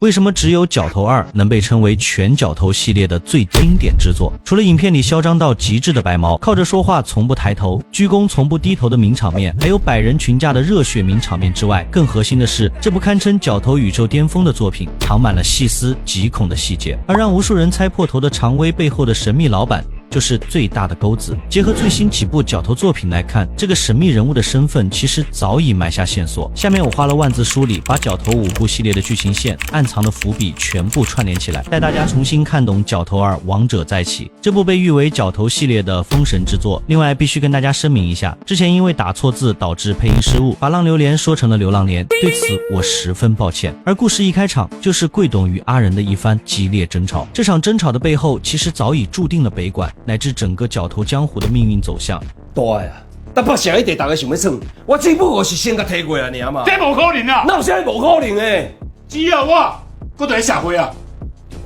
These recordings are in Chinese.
为什么只有角头2能被称为全角头系列的最经典之作？除了影片里嚣张到极致的白毛，靠着说话从不抬头，鞠躬从不低头的名场面，还有百人群架的热血名场面之外，更核心的是，这部堪称角头宇宙巅峰的作品，藏满了细思极恐的细节，而让无数人猜破头的常威背后的神秘老板，就是最大的钩子。结合最新几部角头作品来看，这个神秘人物的身份其实早已埋下线索。下面我花了万字梳理，把角头5部系列的剧情线、暗藏的伏笔全部串联起来，带大家重新看懂角头2王者再起。这部被誉为角头系列的封神之作。另外必须跟大家声明一下，之前因为打错字导致配音失误，把浪流连说成了流浪连，对此我十分抱歉。而故事一开场就是贵董与阿仁的一番激烈争吵，这场争吵的背后其实早已注定了北馆乃至整个角头江湖的命运走向。大啊！台北城一地大家想要闯，我只不过是先甲提过啊，尔嘛。这无可能啊！哪有啥无可能的？只要我搁在社会啊，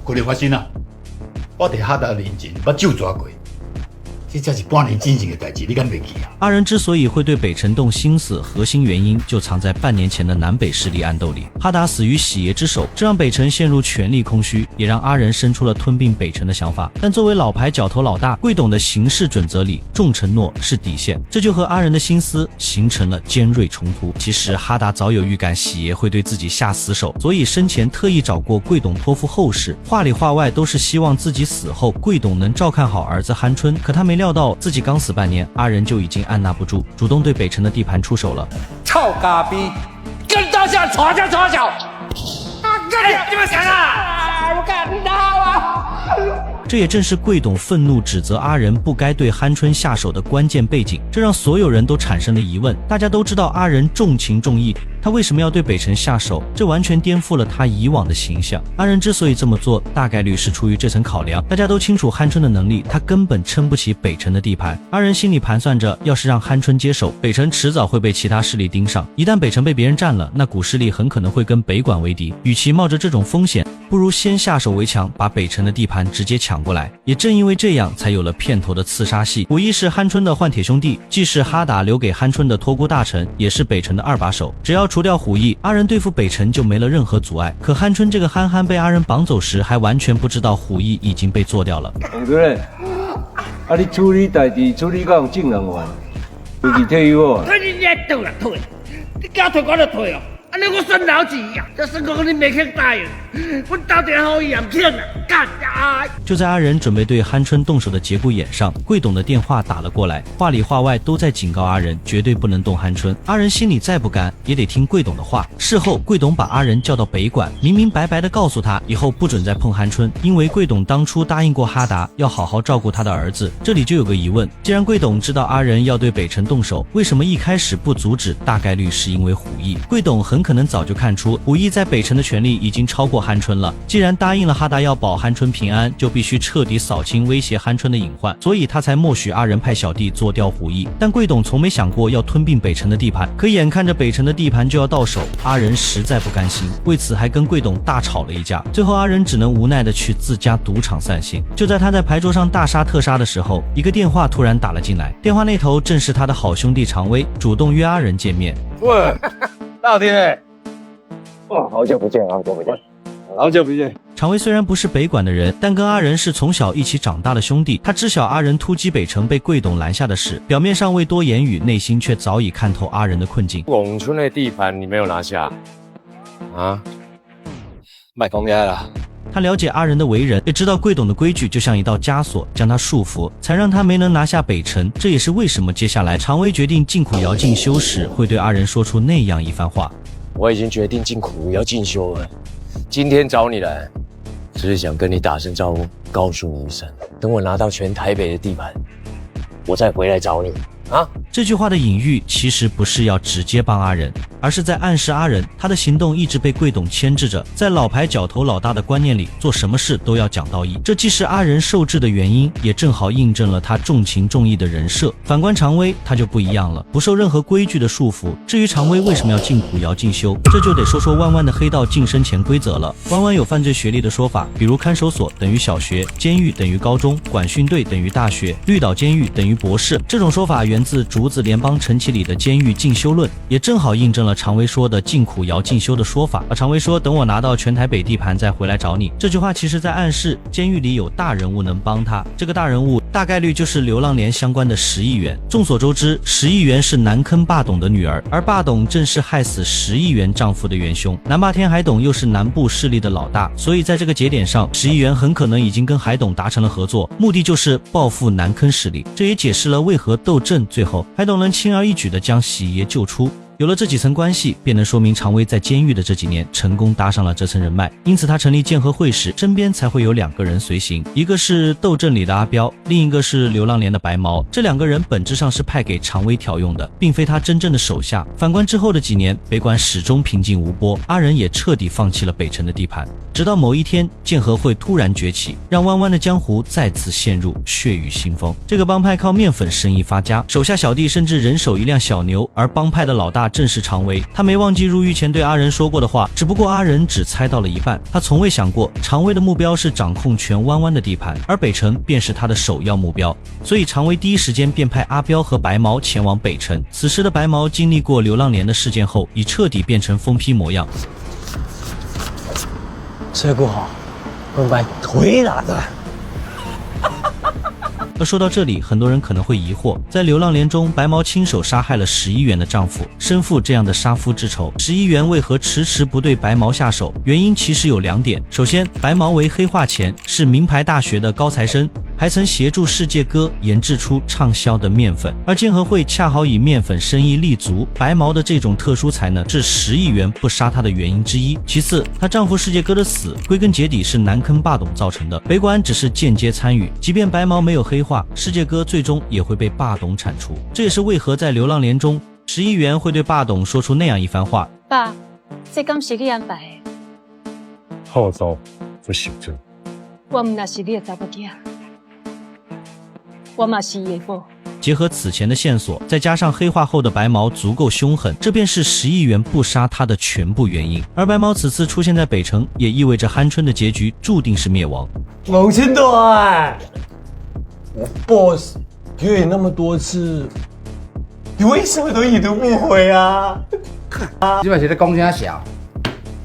可能发生啊。我伫哈达年前把酒抓过，这才是半年之前的代志，你敢袂记啊？阿仁之所以会对北辰动心思，核心原因就藏在半年前的南北势力暗斗里。哈达死于喜爷之手，这让北辰陷入权力空虚，也让阿仁生出了吞并北辰的想法。但作为老牌角头老大，贵董的行事准则里，重承诺是底线，这就和阿仁的心思形成了尖锐冲突。其实哈达早有预感喜爷会对自己下死手，所以生前特意找过贵董托付后事，话里话外都是希望自己死后贵董能照看好儿子酣春。可他没料到自己刚死半年，阿仁就已经按捺不住，主动对北辰的地盘出手了。臭咖逼，跟到下传家传小，你们想啊！我干你好啊！这也正是贵董愤怒指责阿仁不该对酣春下手的关键背景，这让所有人都产生了疑问。大家都知道阿仁重情重义，他为什么要对北辰下手？这完全颠覆了他以往的形象。阿仁之所以这么做，大概率是出于这层考量。大家都清楚酣春的能力，他根本撑不起北辰的地盘。阿仁心里盘算着，要是让酣春接手，北辰迟早会被其他势力盯上。一旦北辰被别人占了，那古势力很可能会跟北馆为敌。与其冒着这种风险，不如先下手为强，把北辰的地盘直接抢过来。也正因为这样，才有了片头的刺杀戏。虎一是酣春的换铁兄弟，既是哈达留给酣春的托孤大臣，也是北辰的2把手。只要除掉虎一，阿仁对付北辰就没了任何阻碍。可酣春这个憨憨被阿仁绑走时，还完全不知道虎一已经被做掉了。王主任，你处理代志处理到正人员，回去退休啊？退你也倒啦退，你叫退我就退哦。安尼我算老几呀？这算讲你没欠大人，我到底好严欠啊！干啊！就在阿仁准备对酣春动手的节骨眼上，贵董的电话打了过来，话里话外都在警告阿仁绝对不能动酣春。阿仁心里再不甘，也得听贵董的话。事后，贵董把阿仁叫到北馆，明明白白的告诉他，以后不准再碰酣春，因为贵董当初答应过哈达，要好好照顾他的儿子。这里就有个疑问，既然贵董知道阿仁要对北辰动手，为什么一开始不阻止？大概率是因为虎意。贵董很可能早就看出虎意在北辰的权力已经超过酣春了，既然答应了哈达要保酣春平安，就必须彻底扫清威胁酣春的隐患，所以他才默许阿仁派小弟做掉虎意。但贵董从没想过要吞并北辰的地盘，可眼看着北辰的地盘就要到手，阿仁实在不甘心，为此还跟贵董大吵了一架。最后阿仁只能无奈的去自家赌场散心。就在他在牌桌上大杀特杀的时候，一个电话突然打了进来，电话那头正是他的好兄弟常威，主动约阿仁见面。喂，大天，哇，好久不见，好久不见，好久不见。常威虽然不是北馆的人，但跟阿仁是从小一起长大的兄弟。他知晓阿仁突击北城被贵董拦下的事，表面上未多言语，内心却早已看透阿仁的困境。永春的地盘你没有拿下啊？卖公家了。他了解阿仁的为人，也知道贵董的规矩就像一道枷锁，将他束缚，才让他没能拿下北辰。这也是为什么接下来常威决定进苦窑进修时，会对阿仁说出那样一番话。我已经决定进苦要进修了，今天找你来，只是想跟你打声招呼，告诉你一声，等我拿到全台北的地盘，我再回来找你啊。这句话的隐喻其实不是要直接帮阿仁，而是在暗示阿仁他的行动一直被贵董牵制着。在老牌角头老大的观念里，做什么事都要讲道义，这既是阿仁受制的原因，也正好印证了他重情重义的人设。反观常威，他就不一样了，不受任何规矩的束缚。至于常威为什么要进苦窑进修，这就得说说弯弯的黑道晋升潜规则了。弯弯有犯罪学历的说法，比如看守所等于小学，监狱等于高中，管训队等于大学，绿岛监狱等于博士。这种说法源自竹独子联邦陈其里的监狱进修论，也正好印证了常威说的禁苦窑进修的说法。常威说等我拿到全台北地盘再回来找你，这句话其实在暗示监狱里有大人物能帮他，这个大人物大概率就是流浪连相关的石议员。众所周知，石议员是南坑霸董的女儿，而霸董正是害死石议员丈夫的元凶。南霸天海董又是南部势力的老大，所以在这个节点上，石议员很可能已经跟海董达成了合作，目的就是报复南坑势力。这也解释了为何窦震最后海董能轻而易举地将喜爷救出。有了这几层关系，便能说明常威在监狱的这几年成功搭上了这层人脉，因此他成立剑和会时，身边才会有2个人随行，一个是窦震里的阿彪，另一个是流浪连的白毛。这2个人本质上是派给常威调用的，并非他真正的手下。反观之后的几年，北管始终平静无波，阿仁也彻底放弃了北城的地盘。直到某一天，剑和会突然崛起，让弯弯的江湖再次陷入血雨腥风。这个帮派靠面粉生意发家，手下小弟甚至人手一辆小牛，而帮派的老大正是常威。他没忘记入狱前对阿仁说过的话，只不过阿仁只猜到了一半。他从未想过常威的目标是掌控全弯弯的地盘，而北城便是他的首要目标。所以常威第一时间便派阿彪和白毛前往北城。此时的白毛经历过流浪连的事件后，已彻底变成疯批模样。这个好，我把腿拿着。而说到这里，很多人可能会疑惑，在流浪连中，白毛亲手杀害了石议员的丈夫，身负这样的杀夫之仇，石议员为何迟迟不对白毛下手？原因其实有2点。首先，白毛为黑化前，是名牌大学的高材生，还曾协助世界哥研制出畅销的面粉，而剑和会恰好以面粉生意立足。白毛的这种特殊才能是石议员不杀他的原因之一。其次，她丈夫世界哥的死归根结底是南坑霸董造成的，北管只是间接参与，即便白毛没有黑化，世界哥最终也会被霸董铲除。这也是为何在流浪连中，石议员会对霸董说出那样一番话：爸，这敢是你安排的？好走不行就。我唔那是你的查某囝，我嘛是伊的某。结合此前的线索，再加上黑化后的白毛足够凶狠，这便是石议员不杀他的全部原因。而白毛此次出现在北城，也意味着酣春的结局注定是灭亡。王千代，我 boss 约你那么多次，你为什么都已读不回啊？你嘛是咧讲啥小？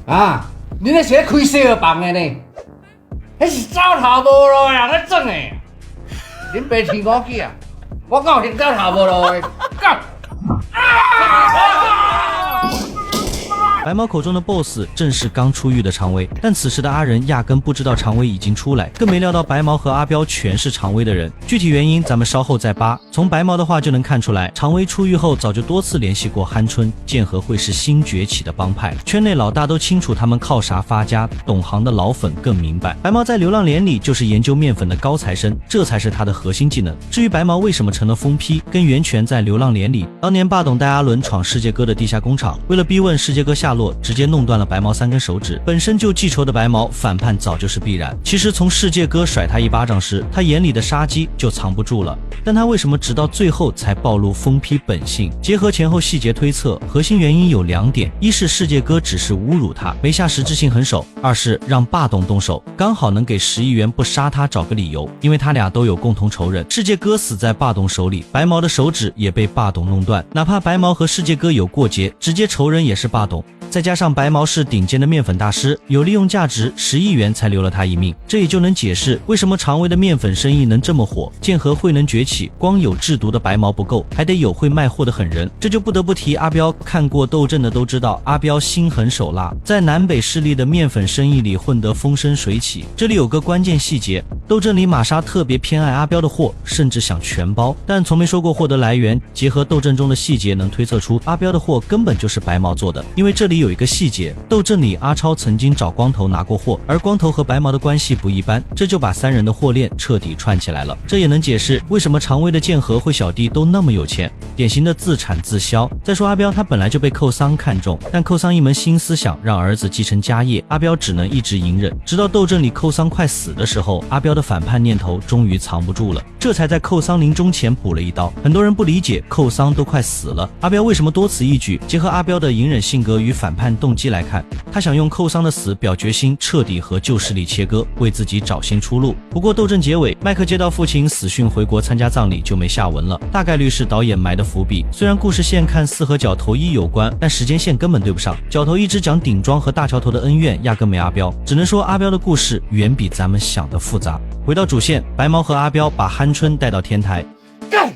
啊，你那是咧开小房的呢？那是走投无路的人咧整的。恁爸天我去啊！我讲是走投无路的，干！白毛口中的 BOSS 正是刚出狱的常威，但此时的阿仁压根不知道常威已经出来，更没料到白毛和阿彪全是常威的人。具体原因咱们稍后再扒。从白毛的话就能看出来，常威出狱后早就多次联系过酣春，剑和会是新崛起的帮派，圈内老大都清楚他们靠啥发家，懂行的老粉更明白。白毛在流浪连里就是研究面粉的高材生，这才是他的核心技能。至于白毛为什么成了疯批，跟袁泉在流浪连里当年霸董带阿伦闯世界哥的地下工厂，为了逼问世界哥下落，直接弄断了白毛3根手指。本身就记仇的白毛反叛早就是必然。其实从世界哥甩他一巴掌时，他眼里的杀机就藏不住了。但他为什么直到最后才暴露疯批本性？结合前后细节推测，核心原因有2点：一是世界哥只是侮辱他，没下实质性狠手；二是让霸董动手，刚好能给石议员不杀他找个理由，因为他俩都有共同仇人。世界哥死在霸董手里，白毛的手指也被霸董弄断，哪怕白毛和世界哥有过节，直接仇人也是霸董。再加上白毛是顶尖的面粉大师，有利用价值，10亿元才留了他一命。这也就能解释为什么常威的面粉生意能这么火，剑和会能崛起，光有制毒的白毛不够，还得有会卖货的狠人。这就不得不提阿彪，看过斗阵的都知道，阿彪心狠手辣，在南北势力的面粉生意里混得风生水起。这里有个关键细节，斗阵里玛莎特别偏爱阿彪的货，甚至想全包，但从没说过货的来源。结合斗阵中的细节，能推测出阿彪的货根本就是白毛做的。因为这里有一个细节，斗阵里阿超曾经找光头拿过货，而光头和白毛的关系不一般，这就把3人的货链彻底串起来了。这也能解释为什么常威的剑和会小弟都那么有钱，典型的自产自销。再说阿彪，他本来就被寇桑看中，但寇桑一门新思想让儿子继承家业，阿彪只能一直隐忍，直到斗阵里寇桑快死的时候，阿彪的反叛念头终于藏不住了，这才在寇桑临终前补了一刀。很多人不理解寇桑都快死了，阿彪为什么多此一举？结合阿彪的隐忍性格与反反叛动机来看，他想用寇桑的死表决心，彻底和旧势力切割，为自己找新出路。不过斗争结尾，麦克接到父亲死讯回国参加葬礼就没下文了，大概率是导演埋的伏笔。虽然故事线看似和角头一有关，但时间线根本对不上。角头一直讲顶庄和大桥头的恩怨，压根没阿彪，只能说阿彪的故事远比咱们想的复杂。回到主线，白毛和阿彪把鹌鹑带到天台。干！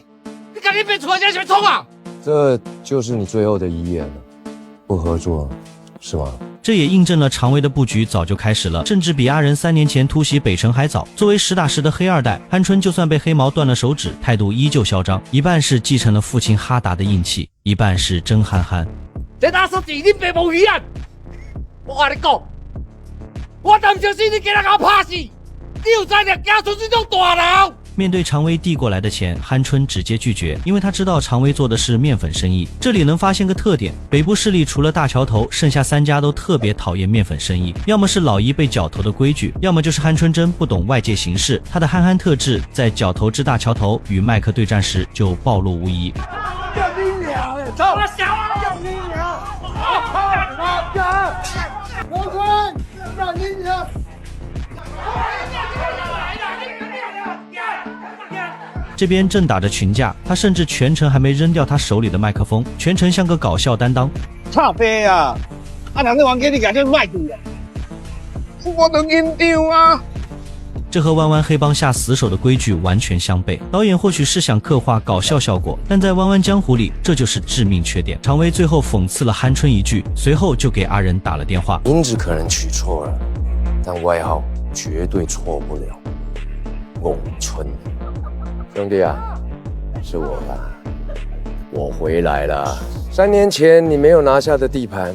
你赶紧别出来，现在冲啊！这就是你最后的遗言了，不合作是吗？这也印证了常威的布局早就开始了，甚至比阿仁3年前突袭北城还早。作为实打实的黑二代，鹌鹑就算被黑毛断了手指，态度依旧嚣张，一半是继承了父亲哈达的硬气，一半是真憨憨。这打手指你别无语啊！我跟你讲，我担心你给人家拍死，你有才能嫁出这种大人。面对常威递过来的钱，鹌鹑直接拒绝，因为他知道常威做的是面粉生意。这里能发现个特点，北部势力除了大桥头，剩下3家都特别讨厌面粉生意，要么是老一辈角头的规矩，要么就是鹌鹑真不懂外界形势。他的憨憨特质在角头之大桥头与麦克对战时就暴露无遗。这边正打着群架，他甚至全程还没扔掉他手里的麦克风，全程像个搞笑担当。差飞啊！人家玩给你感觉卖赌啊！我都紧张啊！这和弯弯黑帮下死手的规矩完全相悖。导演或许是想刻画搞笑效果，但在弯弯江湖里，这就是致命缺点。常威最后讽刺了鹌鹑一句，随后就给阿仁打了电话。名字可能取错了，但外号绝对错不了。翁春，兄弟啊，是我啦，我回来了。3年前你没有拿下的地盘，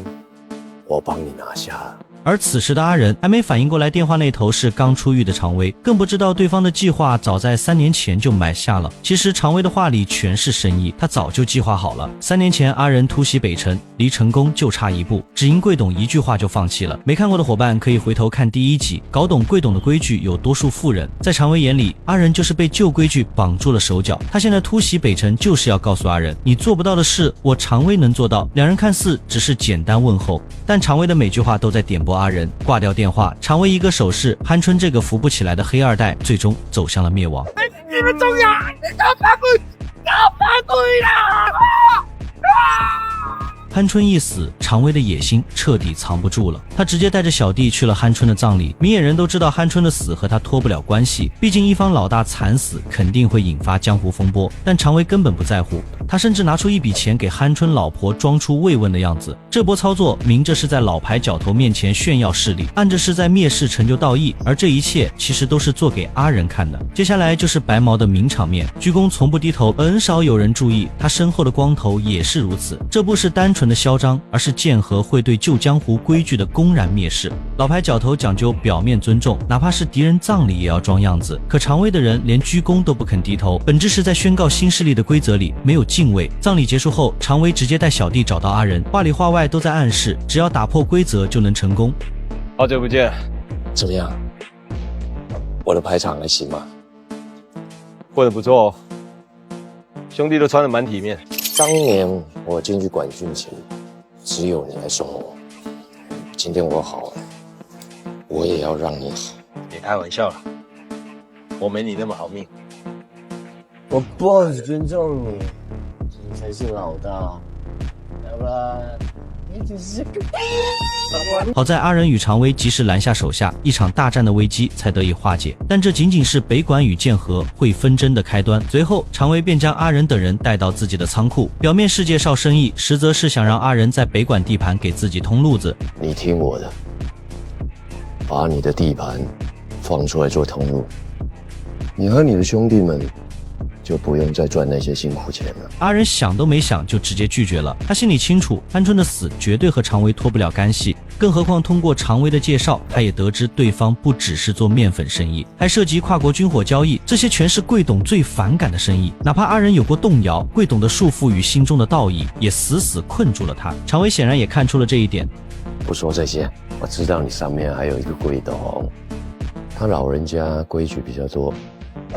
我帮你拿下了。而此时的阿仁还没反应过来，电话那头是刚出狱的常威，更不知道对方的计划早在3年前就埋下了。其实常威的话里全是深意，他早就计划好了。3年前阿仁突袭北城，离成功就差一步，只因贵董一句话就放弃了。没看过的伙伴可以回头看第1集，搞懂贵董的规矩有多数妇人。在常威眼里，阿仁就是被旧规矩绑住了手脚，他现在突袭北城就是要告诉阿仁，你做不到的事，我常威能做到。两人看似只是简单问候，但常威的每句话都在点拨阿仁。挂掉电话，常威一个手势，鹌鹑这个扶不起来的黑二代最终走向了灭亡。你们中央，你搞反鬼，搞反鬼啦！鹌鹑一死，常威的野心彻底藏不住了。他直接带着小弟去了鹌鹑的葬礼。明眼人都知道鹌鹑的死和他脱不了关系，毕竟一方老大惨死肯定会引发江湖风波。但常威根本不在乎，他甚至拿出一笔钱给鹌鹑老婆装出慰问的样子。这波操作明着是在老牌角头面前炫耀势力，暗着是在蔑视成就道义。而这一切其实都是做给阿仁看的。接下来就是白毛的名场面，鞠躬从不低头，很少有人注意他身后的光头也是如此。这不是单纯的嚣张，而是剑河会对旧江湖规矩的公然蔑视。老牌角头讲究表面尊重，哪怕是敌人葬礼也要装样子。可常威的人连鞠躬都不肯低头，本质是在宣告新势力的规则里没有敬畏。葬礼结束后，常威直接带小弟找到阿仁，话里话外都在暗示，只要打破规则就能成功。好久不见，怎么样？我的排场还行吗？混得不错哦，兄弟都穿得蛮体面。当年我进去管训前，只有你来送我。今天我好了，我也要让你好。别开玩笑了，我没你那么好命。我 boss 尊重你，你才是老大，要不然你只是个。好在阿仁与常威及时拦下手下，一场大战的危机才得以化解。但这仅仅是北管与剑河会纷争的开端。随后，常威便将阿仁等人带到自己的仓库，表面是介绍生意，实则是想让阿仁在北管地盘给自己通路子。你听我的，把你的地盘放出来做通路，你和你的兄弟们就不用再赚那些辛苦钱了。阿仁想都没想就直接拒绝了。他心里清楚，鹌鹑的死绝对和常威脱不了干系，更何况通过常威的介绍，他也得知对方不只是做面粉生意，还涉及跨国军火交易，这些全是贵董最反感的生意。哪怕阿仁有过动摇，贵董的束缚与心中的道义也死死困住了他。常威显然也看出了这一点。不说这些，我知道你上面还有一个贵董，他老人家规矩比较多，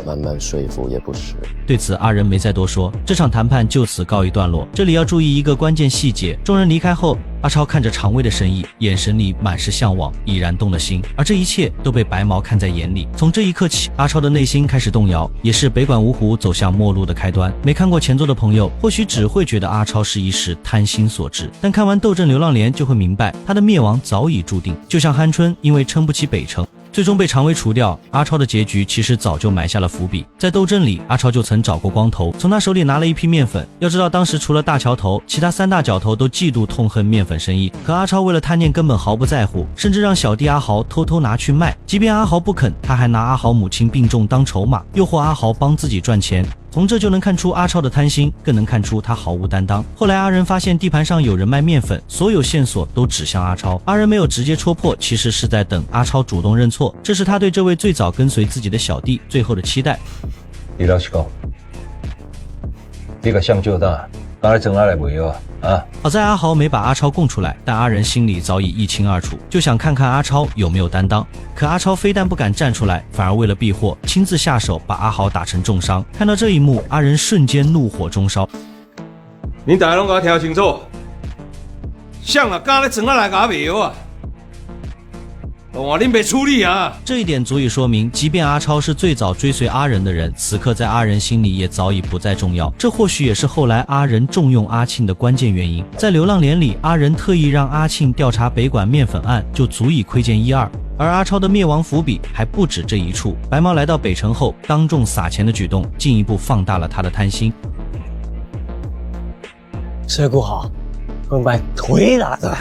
慢慢说服也不迟。对此，阿仁没再多说，这场谈判就此告一段落。这里要注意一个关键细节：众人离开后，阿超看着常威的身影，眼神里满是向往，已然动了心。而这一切都被白毛看在眼里。从这一刻起，阿超的内心开始动摇，也是北管芜湖走向末路的开端。没看过前作的朋友，或许只会觉得阿超是一时贪心所致，但看完《斗阵流浪连》就会明白，他的灭亡早已注定。就像酣春因为撑不起北城，最终被常威除掉，阿超的结局其实早就埋下了伏笔。在斗阵里，阿超就曾找过光头，从他手里拿了一批面粉。要知道当时除了大桥头，其他3大角头都嫉妒痛恨面粉生意，可阿超为了贪念根本毫不在乎，甚至让小弟阿豪偷偷拿去卖。即便阿豪不肯，他还拿阿豪母亲病重当筹码，诱惑阿豪帮自己赚钱。从这就能看出阿超的贪心，更能看出他毫无担当。后来阿仁发现地盘上有人卖面粉，所有线索都指向阿超。阿仁没有直接戳破，其实是在等阿超主动认错，这是他对这位最早跟随自己的小弟最后的期待。你老实讲，这个相救大，当然整下来没有啊？好在阿豪没把阿超供出来，但阿仁心里早已一清二楚，就想看看阿超有没有担当。可阿超非但不敢站出来，反而为了避祸，亲自下手把阿豪打成重伤。看到这一幕，阿仁瞬间怒火中烧。你大家拢给我听清楚，像啊，刚才整下来给我没有啊？我恁别处理啊！这一点足以说明，即便阿超是最早追随阿仁的人，此刻在阿仁心里也早已不再重要。这或许也是后来阿仁重用阿庆的关键原因。在流浪连里，阿仁特意让阿庆调查北管面粉案，就足以窥见一二。而阿超的灭亡伏笔还不止这一处。白毛来到北城后，当众撒钱的举动，进一步放大了他的贪心。这不好，会把腿打断。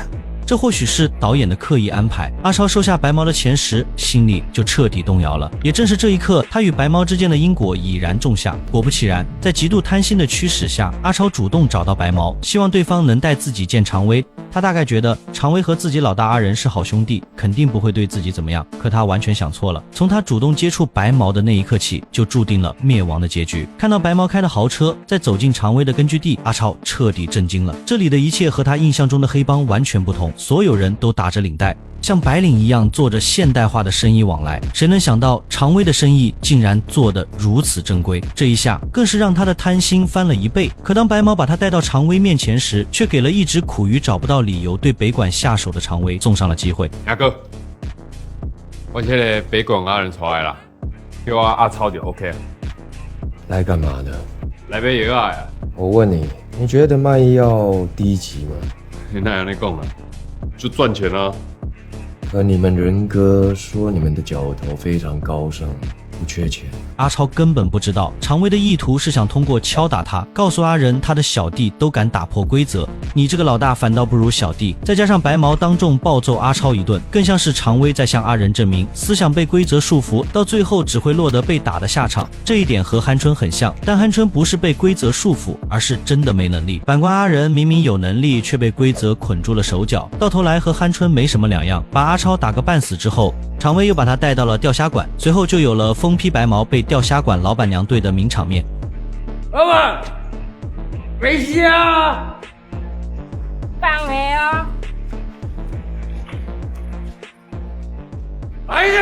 这或许是导演的刻意安排。阿超收下白毛的钱时，心里就彻底动摇了。也正是这一刻，他与白毛之间的因果已然种下。果不其然，在极度贪心的驱使下，阿超主动找到白毛，希望对方能带自己见常威。他大概觉得常威和自己老大阿仁是好兄弟，肯定不会对自己怎么样。可他完全想错了。从他主动接触白毛的那一刻起，就注定了灭亡的结局。看到白毛开的豪车，再走进常威的根据地，阿超彻底震惊了。这里的一切和他印象中的黑帮完全不同。所有人都打着领带，像白领一样做着现代化的生意往来。谁能想到常威的生意竟然做得如此正规？这一下更是让他的贪心翻了1倍。可当白毛把他带到常威面前时，却给了一直苦于找不到理由对北管下手的常威送上了机会。阿哥，我这个北管阿仁出来了，叫我阿超就 OK 了。来干嘛的？来买药啊！我问你，你觉得卖药低级吗？你那样你讲了，就赚钱啊。可你们仁哥说你们的角头非常高尚，不缺钱。阿超根本不知道常威的意图是想通过敲打他，告诉阿仁他的小弟都敢打破规则，你这个老大反倒不如小弟。再加上白毛当众暴揍阿超一顿，更像是常威在向阿仁证明思想被规则束缚，到最后只会落得被打的下场。这一点和酣春很像，但酣春不是被规则束缚，而是真的没能力。反观阿仁明明有能力，却被规则捆住了手脚，到头来和酣春没什么两样。把阿超打个半死之后，常威又把他带到了钓虾馆，随后就有了疯批白毛被钓虾馆老板娘对的名场面。老板，没事啊，放黑啊！没事！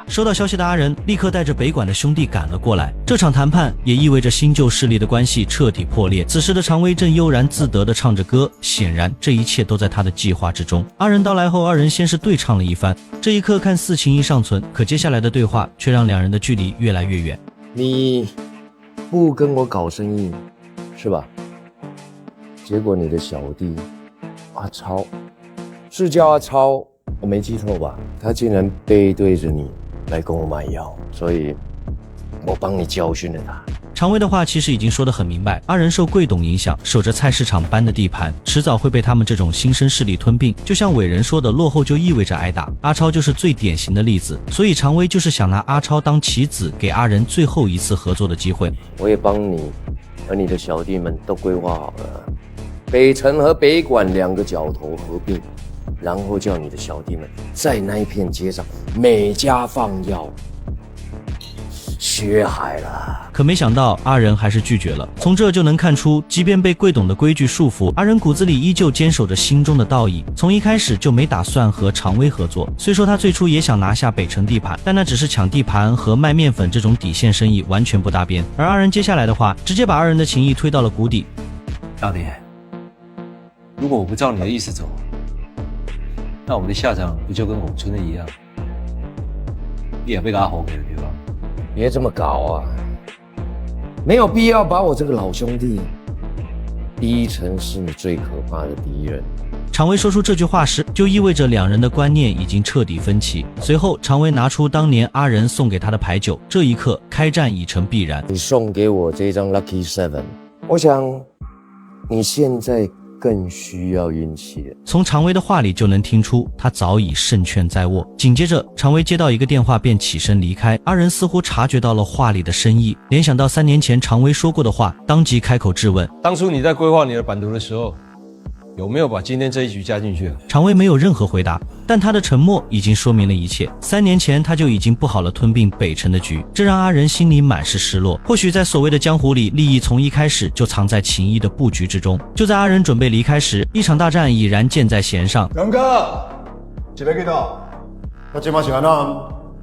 收到消息的阿仁立刻带着北管的兄弟赶了过来。这场谈判也意味着新旧势力的关系彻底破裂。此时的常威正悠然自得地唱着歌，显然这一切都在他的计划之中。阿仁到来后，二人先是对唱了一番，这一刻看似情谊尚存，可接下来的对话却让两人的距离越来越远。你不跟我搞生意是吧？结果你的小弟阿超，是叫阿超，我没记错吧？他竟然背对着你来跟我买药，所以我帮你教训了他。常威的话其实已经说得很明白，阿仁受贵董影响，守着菜市场般的地盘，迟早会被他们这种新生势力吞并。就像伟人说的，落后就意味着挨打，阿超就是最典型的例子。所以常威就是想拿阿超当棋子，给阿仁最后一次合作的机会。我也帮你和你的小弟们都规划好了，北城和北管2个角头合并，然后叫你的小弟们在那一片街上每家放药，血海了。可没想到阿仁还是拒绝了。从这就能看出，即便被贵董的规矩束缚，阿仁骨子里依旧坚守着心中的道义，从一开始就没打算和常威合作。虽说他最初也想拿下北城地盘，但那只是抢地盘和卖面粉这种底线生意完全不搭边。而阿仁接下来的话，直接把二人的情谊推到了谷底。老弟，如果我不照你的意思走，那我们的下场不就跟我们村的一样？你也被他吼给了，对吧？别这么搞啊！没有必要把我这个老兄弟逼成是你最可怕的敌人。常威说出这句话时，就意味着两人的观念已经彻底分歧。随后，常威拿出当年阿仁送给他的牌九，这一刻开战已成必然。你送给我这张 Lucky Seven， 我想你现在更需要运气了。从常威的话里就能听出，他早已胜券在握。紧接着，常威接到一个电话便起身离开。阿仁似乎察觉到了话里的深意，联想到3年前常威说过的话，当即开口质问：当初你在规划你的版图的时候，有没有把今天这一局加进去？常威没有任何回答，但他的沉默已经说明了一切。3年前他就已经布好了吞并北城的局，这让阿仁心里满是失落。或许在所谓的江湖里，利益从一开始就藏在情谊的布局之中。就在阿仁准备离开时，一场大战已然箭在弦上。杨哥，一个几多？我今晚是安怎？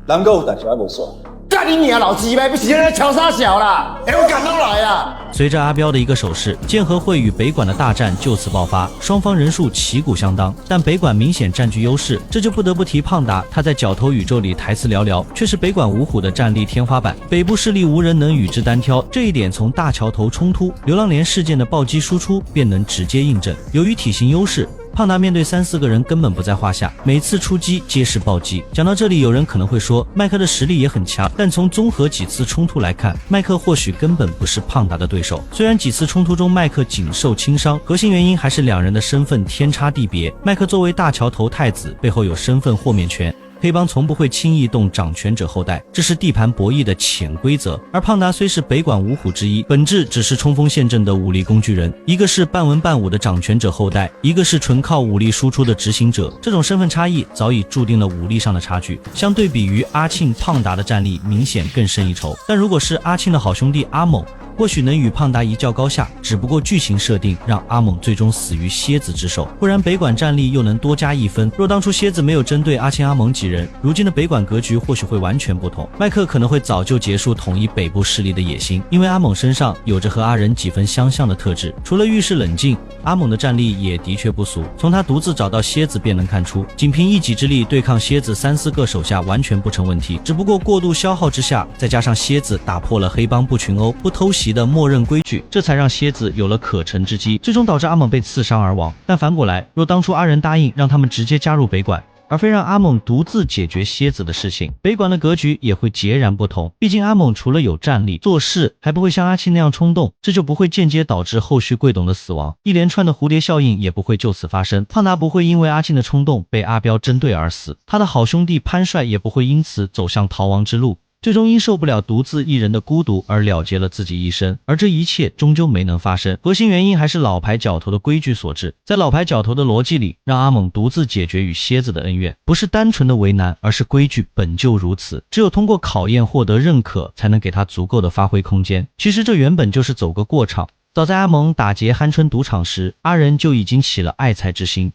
人有代志还无算。干你娘老鸡掰，不是在敲啥小啦？我赶到来啊！随着阿彪的一个手势，剑和会与北管的大战就此爆发，双方人数旗鼓相当，但北管明显占据优势，这就不得不提胖达，他在角头宇宙里台词寥寥，却是北管五虎的战力天花板，北部势力无人能与之单挑，这一点从大桥头冲突、流浪连事件的暴击输出便能直接印证。由于体型优势，胖达面对3、4个人根本不在话下，每次出击皆是暴击。讲到这里，有人可能会说麦克的实力也很强，但从综合几次冲突来看，麦克或许根本不是胖达的对手。虽然几次冲突中麦克仅受轻伤，核心原因还是两人的身份天差地别。麦克作为大桥头太子，背后有身份豁免权，黑帮从不会轻易动掌权者后代，这是地盘博弈的潜规则。而胖达虽是北管五虎之一，本质只是冲锋陷阵的武力工具人，一个是半文半武的掌权者后代，一个是纯靠武力输出的执行者。这种身份差异早已注定了武力上的差距，相对比于阿庆、胖达的战力明显更胜一筹。但如果是阿庆的好兄弟阿猛，或许能与胖达一较高下，只不过剧情设定让阿猛最终死于蝎子之手，不然北管战力又能多加1分。若当初蝎子没有针对阿庆、阿猛几人，如今的北管格局或许会完全不同。麦克可能会早就结束统一北部势力的野心，因为阿猛身上有着和阿仁几分相像的特质，除了遇事冷静，阿猛的战力也的确不俗。从他独自找到蝎子便能看出，仅凭一己之力对抗蝎子3、4个手下完全不成问题，只不过过度消耗之下，再加上蝎子打破了黑帮不群殴、不偷袭的默认规矩，这才让蝎子有了可乘之机，最终导致阿猛被刺伤而亡。但反过来，若当初阿仁答应让他们直接加入北管，而非让阿猛独自解决蝎子的事情，北管的格局也会截然不同。毕竟阿猛除了有战力，做事还不会像阿庆那样冲动，这就不会间接导致后续贵董的死亡，一连串的蝴蝶效应也不会就此发生。胖达不会因为阿庆的冲动被阿彪针对而死，他的好兄弟潘帅也不会因此走向逃亡之路，最终因受不了独自一人的孤独而了结了自己一生。而这一切终究没能发生，核心原因还是老牌角头的规矩所致。在老牌角头的逻辑里，让阿猛独自解决与蝎子的恩怨，不是单纯的为难，而是规矩本就如此，只有通过考验获得认可，才能给他足够的发挥空间。其实这原本就是走个过场，早在阿猛打劫酣春赌场时，阿仁就已经起了爱财之心。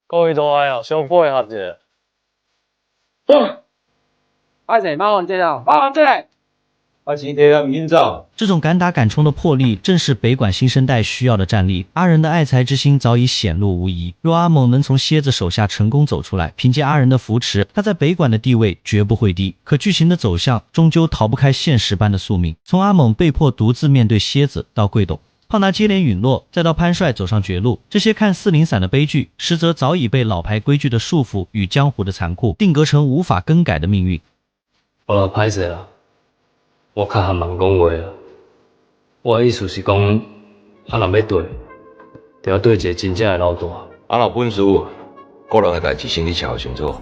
各位大啊，想配合者。阿姐，马王这样，马王这来。阿奇贴要营造。这种敢打敢冲的魄力，正是北管新生代需要的战力。阿仁的爱财之心早已显露无遗。若阿猛能从蝎子手下成功走出来，凭借阿仁的扶持，他在北管的地位绝不会低。可剧情的走向终究逃不开现实般的宿命。从阿猛被迫独自面对蝎子，到贵董、胖达接连陨落，再到潘帅走上绝路，这些看似零散的悲剧，实则早已被老牌规矩的束缚与江湖的残酷定格成无法更改的命运。我歹势啦，我较含慢讲话啊。我的意思是讲，若要对，就要对一个真正的老大。若本事，个人的代志先去瞧清楚，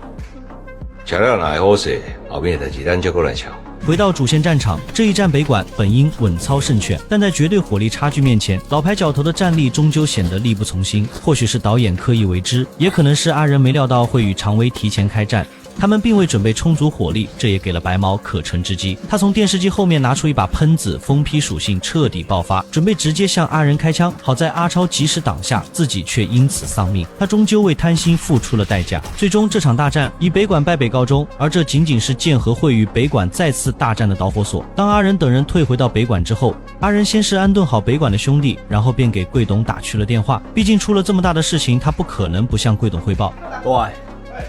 瞧了若会好势，后面的代志咱再过来瞧。回到主线战场，这一战北管本应稳操胜券，但在绝对火力差距面前，老牌角头的战力终究显得力不从心。或许是导演刻意为之，也可能是阿仁没料到会与常威提前开战。他们并未准备充足火力，这也给了白毛可乘之机。他从电视机后面拿出一把喷子，疯批属性彻底爆发，准备直接向阿仁开枪。好在阿超及时挡下，自己却因此丧命。他终究为贪心付出了代价。最终这场大战以北管败北告终，而这仅仅是剑和会与北管再次大战的导火索。当阿仁等人退回到北管之后，阿仁先是安顿好北管的兄弟，然后便给贵董打去了电话。毕竟出了这么大的事情，他不可能不向贵董汇报。大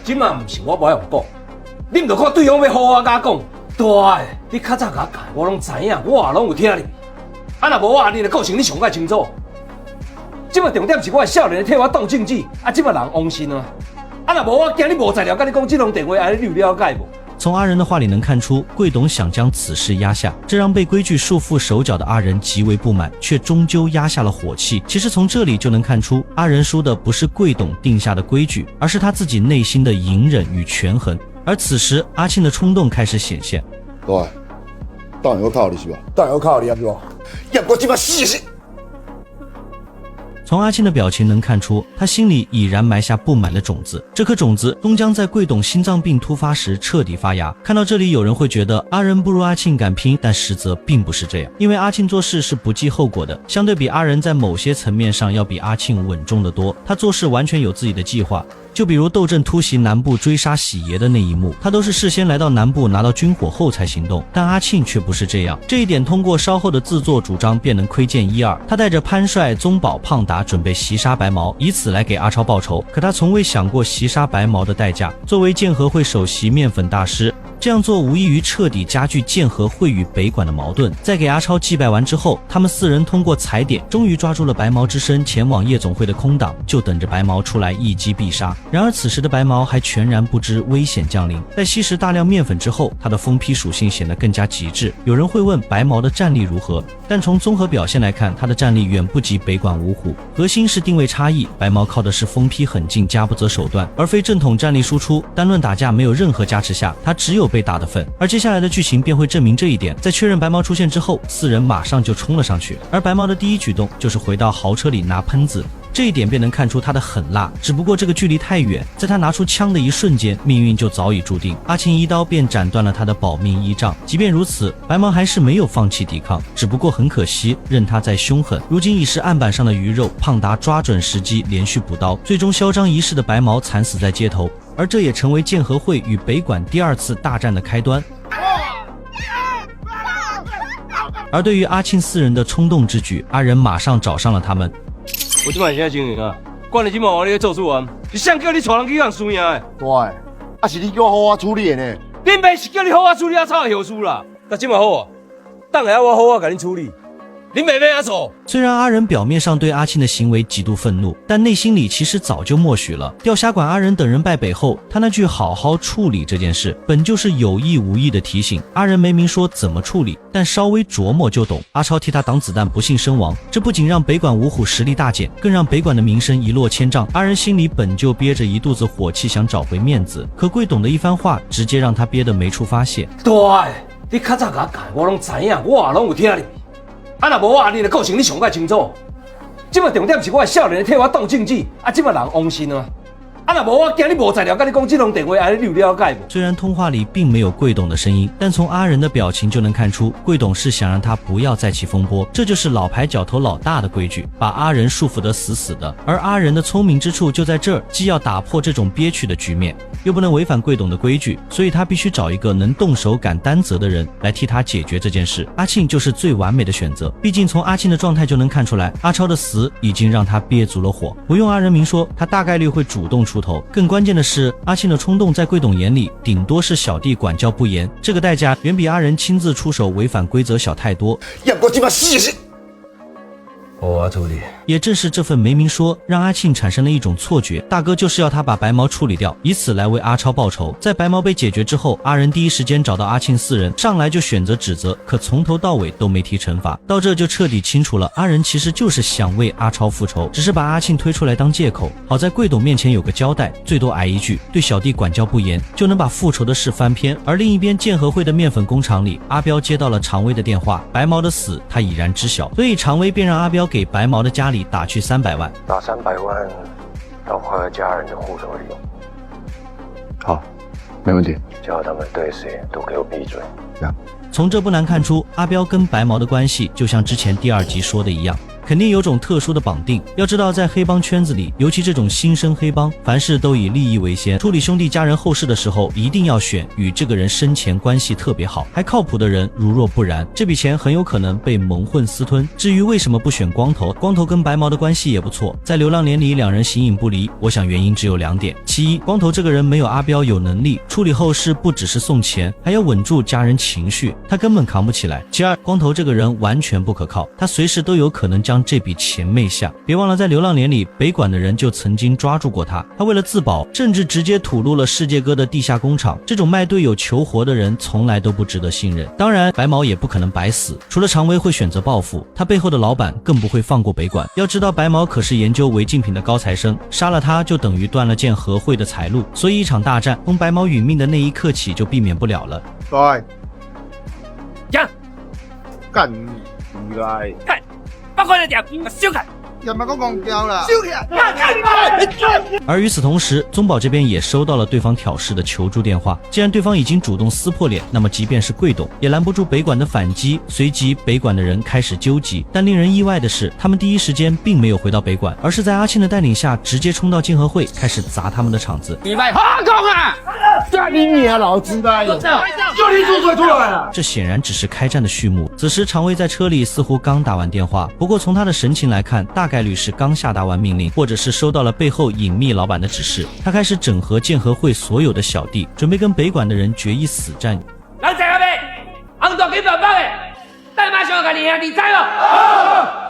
今嘛不是我无用讲，你唔着看对方要好我甲讲。大你较早甲我讲，我拢知影，我也拢有听你。啊，若无我，你的个性你上解清楚。即嘛重点是我的少年替我动政治，啊，即嘛人亡心啊。啊，若无我惊你无材料，甲你讲这通电话，安尼你有了解无？从阿仁的话里能看出，贵董想将此事压下，这让被规矩束缚手脚的阿仁极为不满，却终究压下了火气。其实从这里就能看出，阿仁输的不是贵董定下的规矩，而是他自己内心的隐忍与权衡。而此时，阿庆的冲动开始显现。对，当然要靠你是吧？当然要靠你啊，是吧？要我这么死死。从阿庆的表情能看出，他心里已然埋下不满的种子，这颗种子终将在贵董心脏病突发时彻底发芽。看到这里，有人会觉得阿仁不如阿庆敢拼，但实则并不是这样，因为阿庆做事是不计后果的，相对比阿仁在某些层面上要比阿庆稳重得多，他做事完全有自己的计划。就比如窦震突袭南部追杀喜爷的那一幕，他都是事先来到南部拿到军火后才行动，但阿庆却不是这样。这一点通过稍后的自作主张便能窥见一二。他带着潘帅、宗保、胖达准备袭杀白毛，以此来给阿超报仇，可他从未想过袭杀白毛的代价。作为剑和会首席面粉大师，这样做无异于彻底加剧剑和会与北管的矛盾。在给阿超祭拜完之后，他们四人通过踩点终于抓住了白毛之身前往夜总会的空档，就等着白毛出来一击必杀。然而此时的白毛还全然不知危险降临，在吸食大量面粉之后，他的疯批属性显得更加极致。有人会问白毛的战力如何，但从综合表现来看，他的战力远不及北管五虎，核心是定位差异。白毛靠的是疯批狠劲加不择手段，而非正统战力输出。单论打架没有任何加持下，他只有被打的份。而接下来的剧情便会证明这一点。在确认白毛出现之后，四人马上就冲了上去，而白毛的第一举动就是回到豪车里拿喷子。这一点便能看出他的狠辣，只不过这个距离太远，在他拿出枪的一瞬间，命运就早已注定。阿庆一刀便斩断了他的保命依仗。即便如此，白毛还是没有放弃抵抗，只不过很可惜，任他再凶狠，如今已是案板上的鱼肉。胖达抓准时机连续补刀，最终嚣张一世的白毛惨死在街头，而这也成为剑和会与北管第二次大战的开端。而对于阿庆四人的冲动之举，阿仁马上找上了他们。我即摆现在情形啊，管你即摆话你咧做主啊，是谁叫你带人去人输赢的？对，啊是你叫我好好处理的呢。恁妹是叫你好好处理阿草的后事啦，但即摆好啊，等下我好好甲恁处理。你妹妹阿走。虽然阿仁表面上对阿庆的行为极度愤怒，但内心里其实早就默许了。调辖管阿仁等人败北后，他那句好好处理这件事，本就是有意无意的提醒。阿仁没明说怎么处理，但稍微琢磨就懂。阿超替他挡子弹，不幸身亡，这不仅让北管五虎实力大减，更让北管的名声一落千丈。阿仁心里本就憋着一肚子火气，想找回面子，可贵董的一番话，直接让他憋得没处发泄。对，你较早甲我讲，我拢知影，我也拢有听你。啊，若无我，你的个性你上解清楚。即摆重点是我的少年替我动政治，啊，即摆人亡心啊。啊，若无我惊你无材料，甲你讲这通电话，安尼你有了解无？虽然通话里并没有贵董的声音，但从阿仁的表情就能看出，贵董是想让他不要再起风波。这就是老牌角头老大的规矩，把阿仁束缚得死死的。而阿仁的聪明之处就在这儿，既要打破这种憋屈的局面，又不能违反贵董的规矩，所以他必须找一个能动手敢担责的人来替他解决这件事。阿庆就是最完美的选择，毕竟从阿庆的状态就能看出来，阿超的死已经让他憋足了火。不用阿仁明说，他大概率会主动出头。更关键的是，阿庆的冲动在贵董眼里顶多是小弟管教不严，这个代价远比阿仁亲自出手违反规则小太多。要我这么死我处理。也正是这份没明说，让阿庆产生了一种错觉，大哥就是要他把白毛处理掉，以此来为阿超报仇。在白毛被解决之后，阿仁第一时间找到阿庆四人，上来就选择指责，可从头到尾都没提惩罚。到这就彻底清楚了，阿仁其实就是想为阿超复仇，只是把阿庆推出来当借口。好在贵董面前有个交代，最多挨一句对小弟管教不严，就能把复仇的事翻篇。而另一边剑和会的面粉工厂里，阿彪接到了常威的电话，白毛的死他已然知晓，所以常威便让阿彪给白毛的家里打去300万，打300万到快家人的户头里用。好，没问题。叫他们对谁都给我闭嘴。从这不难看出，阿彪跟白毛的关系就像之前第2集说的一样，肯定有种特殊的绑定。要知道，在黑帮圈子里，尤其这种新生黑帮，凡事都以利益为先，处理兄弟家人后事的时候，一定要选与这个人生前关系特别好还靠谱的人，如若不然，这笔钱很有可能被蒙混私吞。至于为什么不选光头，光头跟白毛的关系也不错，在流浪连里两人形影不离，我想原因只有2点。其一，光头这个人没有阿彪有能力处理后事，不只是送钱，还要稳住家人情绪，他根本扛不起来。其二，光头这个人完全不可靠，他随时都有可能将这笔钱昧下。别忘了，在流浪连里，北管的人就曾经抓住过他，他为了自保，甚至直接吐露了世界哥的地下工厂。这种卖队友求活的人，从来都不值得信任。当然，白毛也不可能白死，除了常威会选择报复，他背后的老板更不会放过北管。要知道，白毛可是研究违禁品的高材生，杀了他就等于断了建和会的财路，所以一场大战，从白毛殒命的那一刻起就避免不了了。对，讲，干你来，看，把我的店收开。又唔係講講交啦，收起來！而與此同時，宗保這邊也收到了對方挑事的求助電話。既然對方已經主動撕破臉，那麼即便是貴董也攔不住北管的反擊。隨即北管的人開始糾集，但令人意外的是，他們第一時間並沒有回到北管，而是在阿慶的帶領下直接衝到建和會，開始砸他們的場子。你咪好講啊！幹你娘老子的！就你做嘴出來了。這顯然只是開戰的序幕。此時常威在車裡似乎剛打完電話，不過從他的神情來看，大概率是剛下達完命令，或者是收到了背後隱秘老闆的指示。他開始整合建和會所有的小弟，準備跟北管的人決一死戰。人在嗰邊，紅道幾百包嘅，但馬上給你知咯。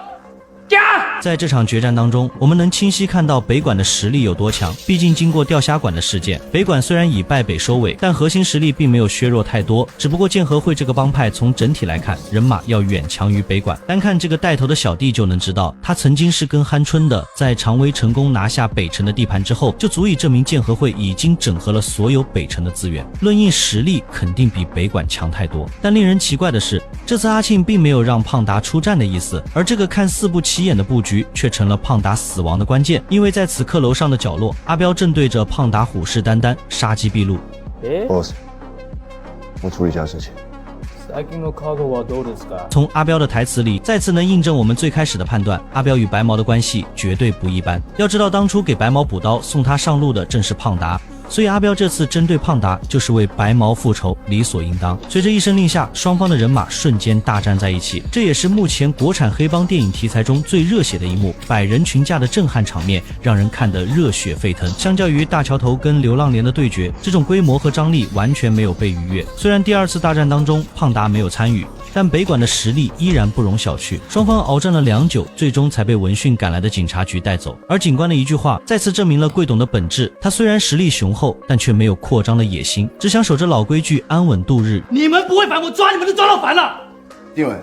在这场决战当中，我们能清晰看到北管的实力有多强。毕竟经过钓虾馆的事件，北管虽然以败北收尾，但核心实力并没有削弱太多。只不过建和会这个帮派从整体来看，人马要远强于北管。单看这个带头的小弟就能知道，他曾经是跟酣春的。在常威成功拿下北城的地盘之后，就足以证明建和会已经整合了所有北城的资源。论硬实力，肯定比北管强太多。但令人奇怪的是，这次阿庆并没有让胖达出战的意思，而这个看似不起眼的布局却成了胖达死亡的关键。因为在此刻楼上的角落，阿彪正对着胖达虎视眈眈，杀机毕露。boss， 我处理一下事情。从阿彪的台词里再次能印证我们最开始的判断，阿彪与白毛的关系绝对不一般。要知道当初给白毛补刀送他上路的正是胖达，所以阿彪这次针对胖达就是为白毛复仇，理所应当。随着一声令下，双方的人马瞬间大战在一起，这也是目前国产黑帮电影题材中最热血的一幕。百人群架的震撼场面让人看得热血沸腾。相较于大桥头跟流浪连的对决，这种规模和张力完全没有被逾越。虽然第2次大战当中胖达没有参与，但北管的实力依然不容小觑。双方鏖战了良久，最终才被闻讯赶来的警察局带走。而警官的一句话再次证明了贵董的本质，他虽然实力雄厚，但却没有扩张的野心，只想守着老规矩，安稳度日。你们不会烦，我抓你们就抓到烦了。因为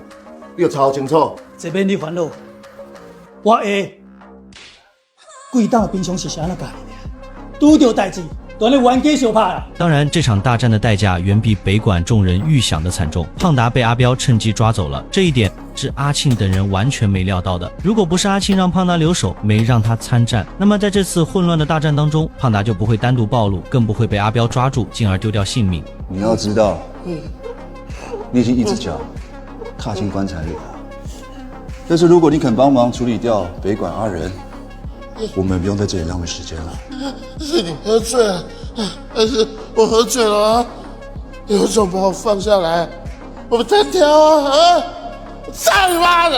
你要查清楚，这边你烦恼，我会。贵党平常是啥那干的，遇到代志。当然玩给小怕了。当然，这场大战的代价远比北管众人预想的惨重。胖达被阿彪趁机抓走了，这一点是阿庆等人完全没料到的。如果不是阿庆让胖达留守，没让他参战，那么在这次混乱的大战当中，胖达就不会单独暴露，更不会被阿彪抓住，进而丢掉性命。你要知道，你已经一只脚踏进棺材里了。但是如果你肯帮忙处理掉北管阿仁，我们不用在这里浪费时间了。是你喝醉了，还是我喝醉了啊？有种把我放下来，我们单挑啊！操你妈的！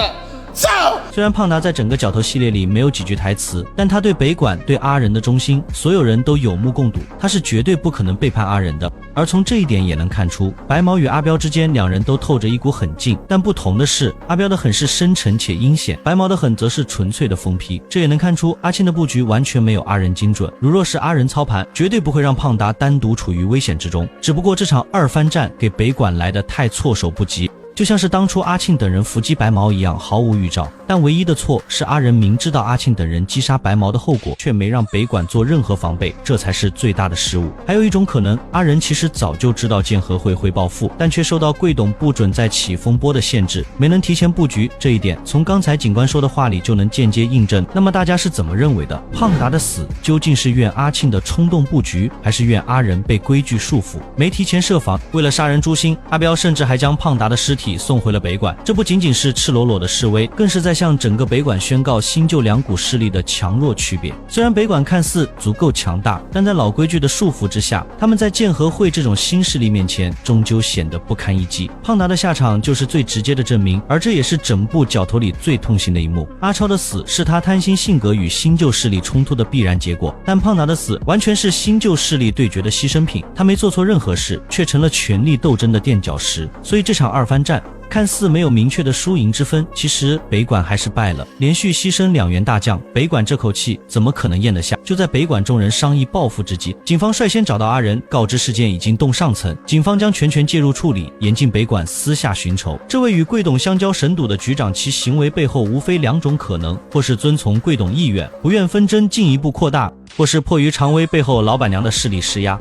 虽然胖达在整个角头系列里没有几句台词，但他对北管对阿仁的忠心，所有人都有目共睹，他是绝对不可能背叛阿仁的。而从这一点也能看出，白毛与阿彪之间两人都透着一股狠劲，但不同的是，阿彪的狠是深沉且阴险，白毛的狠则是纯粹的疯批。这也能看出阿庆的布局完全没有阿仁精准，如若是阿仁操盘，绝对不会让胖达单独处于危险之中。只不过这场二番战给北管来得太措手不及，就像是当初阿庆等人伏击白毛一样，毫无预兆。但唯一的错是阿仁明知道阿庆等人击杀白毛的后果，却没让北管做任何防备，这才是最大的失误。还有一种可能，阿仁其实早就知道剑河会报复，但却受到贵董不准再起风波的限制，没能提前布局。这一点从刚才警官说的话里就能间接印证。那么大家是怎么认为的？胖达的死究竟是怨阿庆的冲动布局，还是怨阿仁被规矩束缚，没提前设防？为了杀人诛心，阿彪甚至还将胖达的尸体送回了北管。这不仅仅是赤裸裸的示威，更是在向整个北管宣告新旧两股势力的强弱区别。虽然北管看似足够强大，但在老规矩的束缚之下，他们在剑河会这种新势力面前终究显得不堪一击。胖达的下场就是最直接的证明，而这也是整部角头里最痛心的一幕。阿超的死是他贪心性格与新旧势力冲突的必然结果，但胖达的死完全是新旧势力对决的牺牲品，他没做错任何事，却成了权力斗争的垫脚石。所以这场二番战看似没有明确的输赢之分，其实北管还是败了，连续牺牲2员大将，北管这口气怎么可能咽得下？就在北管众人商议报复之际，警方率先找到阿仁，告知事件已经动上层，警方将全权介入处理，严禁北管私下寻仇。这位与贵董相交神赌的局长，其行为背后无非2种可能，或是遵从贵董意愿，不愿纷争进一步扩大，或是迫于常威背后老板娘的势力施压。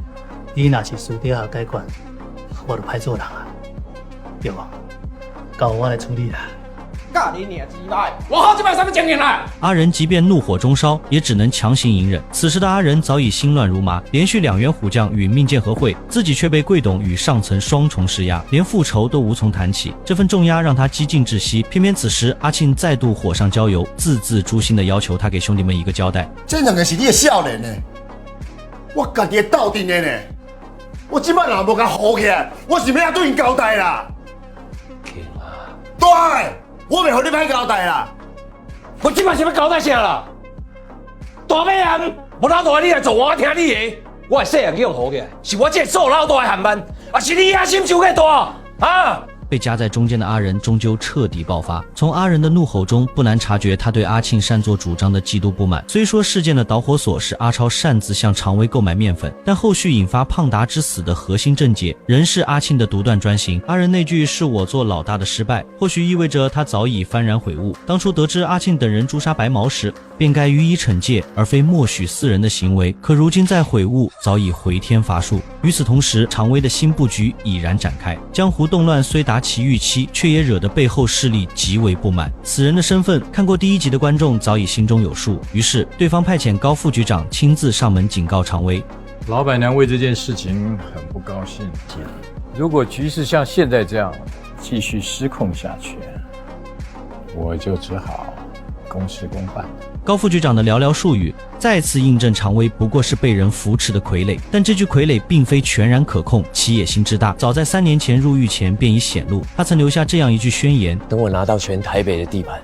你若是私底下解决，我就歹做人啊，对吧？交我来处理啦！干你娘鸡巴！我好几百上个讲你来。阿仁即便怒火中烧，也只能强行隐忍。此时的阿仁早已心乱如麻，连续2员虎将与命剑合会，自己却被贵董与上层双重施压，连复仇都无从谈起。这份重压让他几近窒息。偏偏此时阿庆再度火上浇油，字字诛心的要求他给兄弟们一个交代。这2个是你的少年呢，我家己斗阵的呢，我今摆若无甲好起来，我是要对因交代啦。对，我袂互你歹交代啦。我今摆是要交代啥啦？大尾人，无老大你来做，我听你的。我细汉用好起来，是我这做老大的汉班，啊是你野心伤个大啊！被夹在中间的阿仁终究彻底爆发。从阿仁的怒吼中，不难察觉他对阿庆擅作主张的极度不满。虽说事件的导火索是阿超擅自向常威购买面粉，但后续引发胖达之死的核心症结，仍是阿庆的独断专行。阿仁那句是我做老大的失败，或许意味着他早已幡然悔悟。当初得知阿庆等人诛杀白毛时，便该予以惩戒，而非默许4人的行为。可如今再悔悟，早已回天乏术。与此同时，常威的新布局已然展开，江湖动乱虽达其预期，却也惹得背后势力极为不满。此人的身份，看过第1集的观众早已心中有数。于是，对方派遣高副局长亲自上门警告常威。老板娘为这件事情很不高兴。如果局势像现在这样继续失控下去，我就只好公事公办。高副局长的寥寥数语再次印证常威不过是被人扶持的傀儡，但这具傀儡并非全然可控，其野心之大早在3年前入狱前便已显露。他曾留下这样一句宣言：等我拿到全台北的地盘，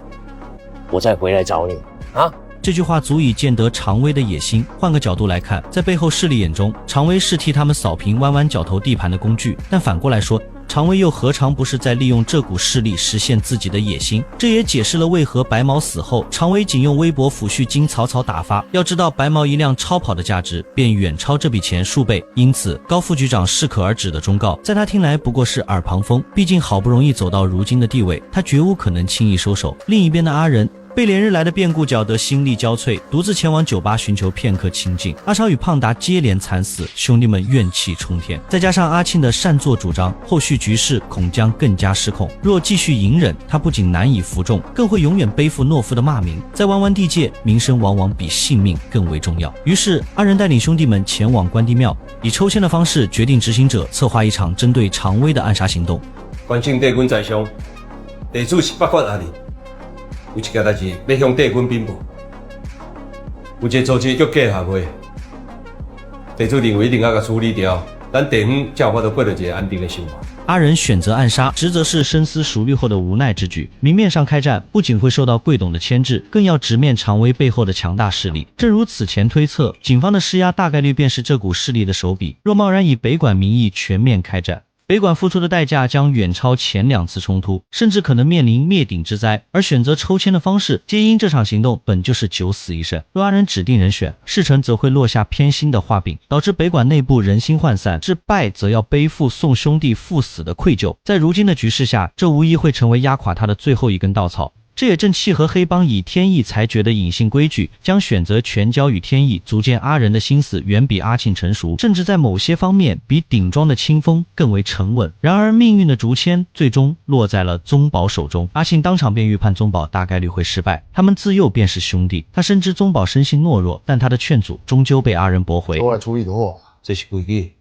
我再回来找你啊。这句话足以见得常威的野心。换个角度来看，在背后势力眼中，常威是替他们扫平弯弯角头地盘的工具，但反过来说，常威又何尝不是在利用这股势力实现自己的野心？这也解释了为何白毛死后，常威仅用微薄抚恤金草草打发。要知道，白毛一辆超跑的价值便远超这笔钱数倍，因此高副局长适可而止的忠告，在他听来不过是耳旁风。毕竟好不容易走到如今的地位，他绝无可能轻易收手。另一边的阿仁被连日来的变故搅得心力交瘁，独自前往酒吧寻求片刻清静。阿超与胖达接连惨死，兄弟们怨气冲天，再加上阿庆的擅作主张，后续局势恐将更加失控。若继续隐忍，他不仅难以服众，更会永远背负懦夫的骂名。在弯弯地界，名声往往比性命更为重要。于是阿仁带领兄弟们前往关帝庙，以抽签的方式决定执行者，策划一场针对常威的暗杀行动。关庆帝君在上，地主是北管阿里。有一件代志要向帝君禀报，有一个组织叫假协会，地主认为一定要甲处理掉，咱地方才有法度过着一个安定的生活。阿仁选择暗杀，实则是深思熟虑后的无奈之举。明面上开战，不仅会受到贵董的牵制，更要直面常威背后的强大势力。正如此前推测，警方的施压大概率便是这股势力的手笔。若贸然以北管名义全面开战，北管付出的代价将远超前2次冲突，甚至可能面临灭顶之灾。而选择抽签的方式，皆因这场行动本就是九死一生。若阿仁指定人选，事成则会落下偏心的画饼，导致北管内部人心涣散；至败则要背负宋兄弟赴死的愧疚。在如今的局势下，这无疑会成为压垮他的最后一根稻草。这也正契合黑帮以天意裁决的隐性规矩，将选择全交与天意，足见阿仁的心思远比阿庆成熟，甚至在某些方面比顶庄的清风更为沉稳。然而命运的竹签最终落在了宗保手中，阿庆当场便预判宗保大概率会失败，他们自幼便是兄弟，他深知宗保生性懦弱，但他的劝阻终究被阿仁驳回。我来处理就好，这是规矩。